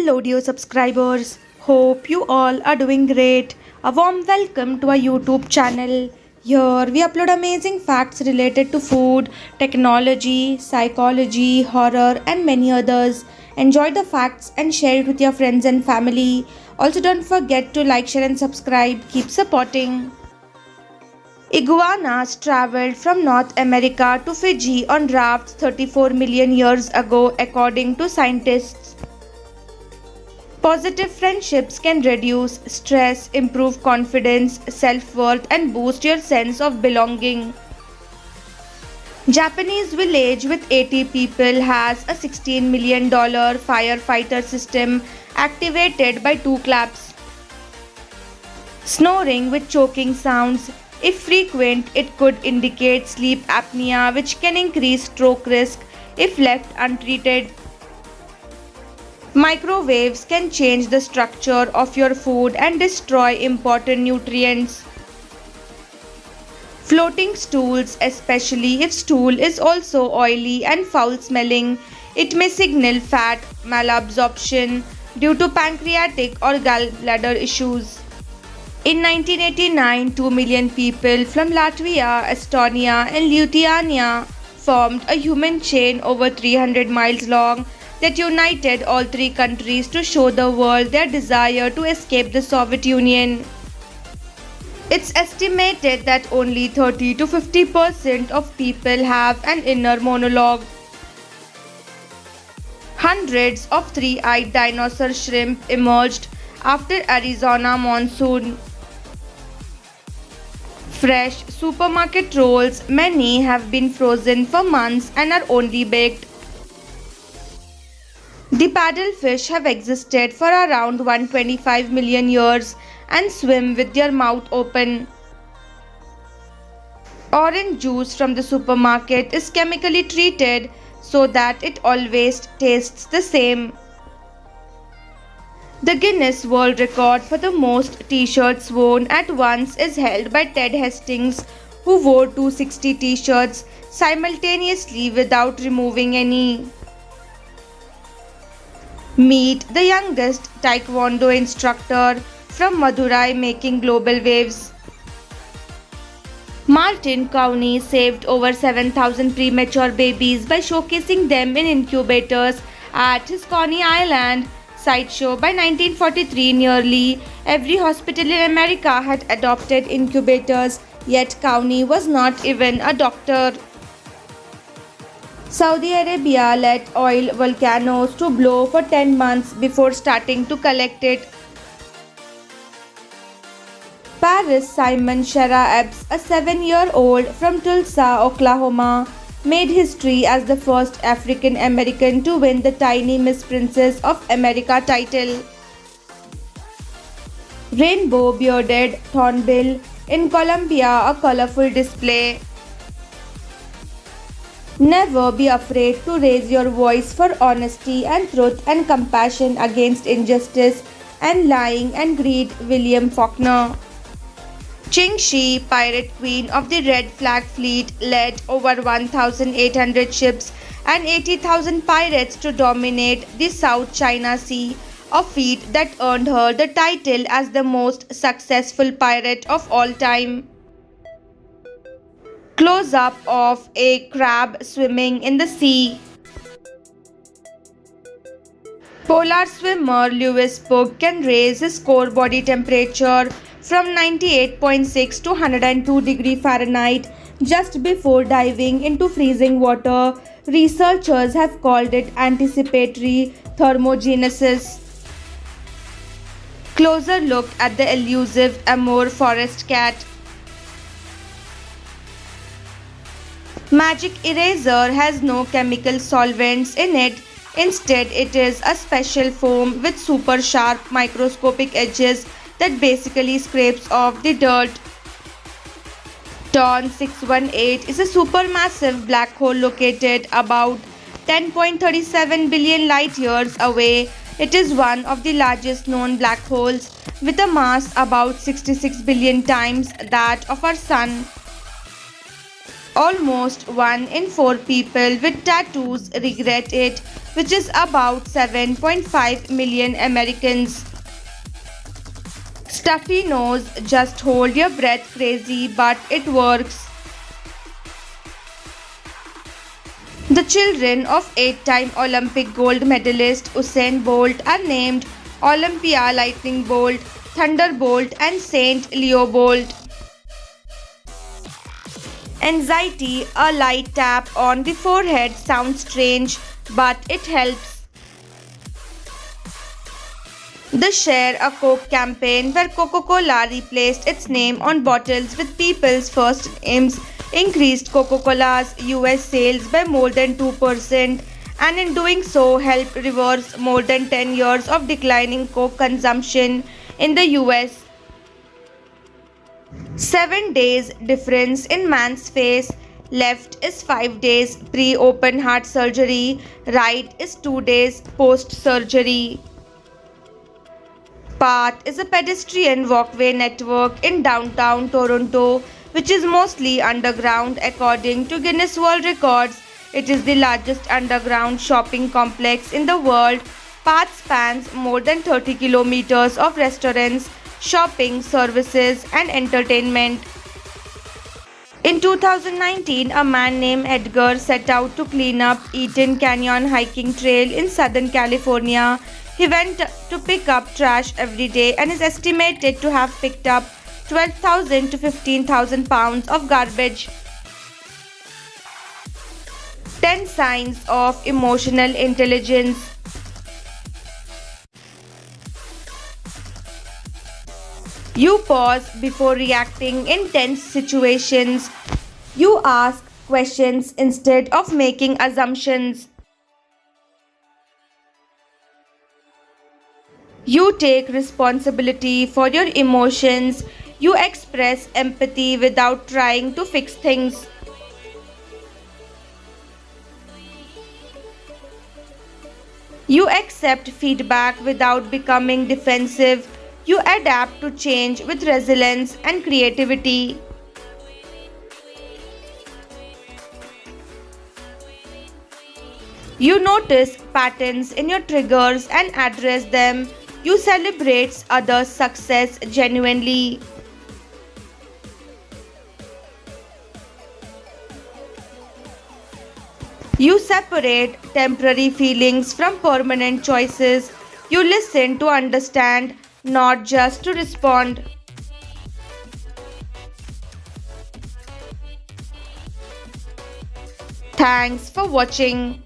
Hello, dear subscribers. Hope you all are doing great. A warm welcome to our YouTube channel. Here we upload amazing facts related to food, technology, psychology, horror, and many others. Enjoy the facts and share it with your friends and family. Also, don't forget to like, share, and subscribe. Keep supporting. Iguanas traveled from North America to Fiji on rafts 34 million years ago, according to scientists. Positive friendships can reduce stress, improve confidence, self-worth, and boost your sense of belonging. Japanese village with 80 people has a $16 million firefighter system activated by 2 claps. Snoring with choking sounds. If frequent, it could indicate sleep apnea, which can increase stroke risk if left untreated. Microwaves can change the structure of your food and destroy important nutrients. Floating stools, especially if stool is also oily and foul smelling, it may signal fat malabsorption due to pancreatic or gallbladder issues. In 1989, 2 million people from Latvia, Estonia, and Lithuania formed a human chain over 300 miles long that united all 3 countries to show the world their desire to escape the Soviet Union. It's estimated that only 30 to 50% of people have an inner monologue. Hundreds of 3-eyed dinosaur shrimp emerged after Arizona monsoon. Fresh supermarket rolls, many have been frozen for months and are only baked. The paddlefish have existed for around 125 million years and swim with their mouth open. Orange juice from the supermarket is chemically treated so that it always tastes the same. The Guinness World Record for the most t-shirts worn at once is held by Ted Hastings, who wore 260 t-shirts simultaneously without removing any. Meet the youngest Taekwondo instructor from Madurai making global waves. Martin Cowney saved over 7,000 premature babies by showcasing them in incubators at his Coney Island sideshow. By 1943, nearly every hospital in America had adopted incubators, yet Cowney was not even a doctor. Saudi Arabia let oil volcanoes to blow for 10 months before starting to collect it. Paris Simon Shara Epps, a 7-year-old from Tulsa, Oklahoma, made history as the first African American to win the Tiny Miss Princess of America title. Rainbow bearded thornbill in Colombia, a colorful display. Never be afraid to raise your voice for honesty and truth and compassion against injustice and lying and greed. William Faulkner. Ching Shi, pirate queen of the Red Flag Fleet, led over 1,800 ships and 80,000 pirates to dominate the South China Sea, a feat that earned her the title as the most successful pirate of all time. Close-up of a crab swimming in the sea. Polar swimmer Lewis Pugh can raise his core body temperature from 98.6 to 102 degrees Fahrenheit just before diving into freezing water. Researchers have called it anticipatory thermogenesis. Closer look at the elusive Amur forest cat. Magic Eraser has no chemical solvents in it. Instead, it is a special foam with super sharp microscopic edges that basically scrapes off the dirt. Dawn 618 is a supermassive black hole located about 10.37 billion light years away. It is one of the largest known black holes with a mass about 66 billion times that of our sun. Almost 1 in 4 people with tattoos regret it. which is about 7.5 million Americans. Stuffy nose, just hold your breath crazy, but it works. The children of 8-time Olympic gold medalist Usain Bolt are named Olympia Lightning Bolt, Thunderbolt, and Saint Leo Bolt. Anxiety, a light tap on the forehead sounds strange, but it helps. The Share a Coke campaign, where Coca-Cola replaced its name on bottles with people's first names, increased Coca-Cola's US sales by more than 2%, and in doing so helped reverse more than 10 years of declining Coke consumption in the US. 7 days difference in man's face. Left is 5 days pre-open heart surgery, right is 2 days post-surgery. Path is a pedestrian walkway network in downtown Toronto, which is mostly underground. According to Guinness World Records, it is the largest underground shopping complex in the world. Path spans more than 30 kilometers of restaurants, shopping, services, and entertainment. In 2019, a man named Edgar set out to clean up Eaton Canyon hiking trail in Southern California. He went to pick up trash every day and is estimated to have picked up 12,000 to 15,000 pounds of garbage. 10 signs of emotional intelligence. You pause before reacting in tense situations. You ask questions instead of making assumptions. You take responsibility for your emotions. You express empathy without trying to fix things. You accept feedback without becoming defensive. You adapt to change with resilience and creativity. You notice patterns in your triggers and address them. You celebrate others' success genuinely. You separate temporary feelings from permanent choices. You listen to understand, not just to respond. Thanks for watching.